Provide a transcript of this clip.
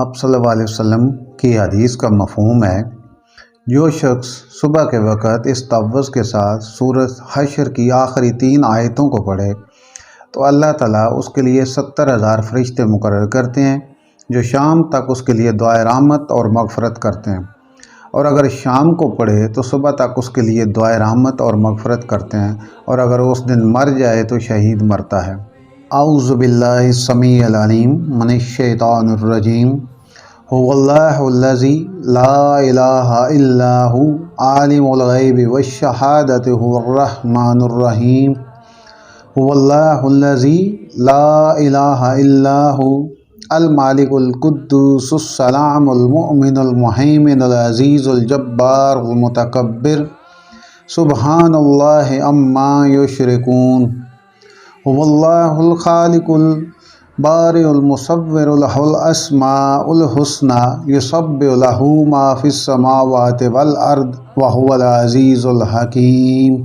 آپ صلی اللہ علیہ وسلم کی حدیث کا مفہوم ہے، جو شخص صبح کے وقت اس تلفظ کے ساتھ سورۃ حشر کی آخری 3 آیتوں کو پڑھے تو اللہ تعالیٰ اس کے لیے 70,000 فرشتے مقرر کرتے ہیں جو شام تک اس کے لیے دعائے رحمت اور مغفرت کرتے ہیں، اور اگر شام کو پڑھے تو صبح تک اس کے لیے دعائے رحمت اور مغفرت کرتے ہیں، اور اگر اس دن مر جائے تو شہید مرتا ہے۔ اعوذ باللہ السمیع العلیم من الشیطان الرجیم۔ هو اللہ الذی لا الہ الا هو عالم الغیب والشہادۃ هو الرحمن الرحیم۔ هو اللہ الذی لا الہ الا هو المالک القدوس السلام المؤمن المہیمن العزیز الجبار المتکبر سبحان اللہ عما یشرکون۔ هو اللہ الخالق البارئ المصور له الاسماء الحسنى یسبح له ما فی السماوات والارض وهو العزیز الحکیم۔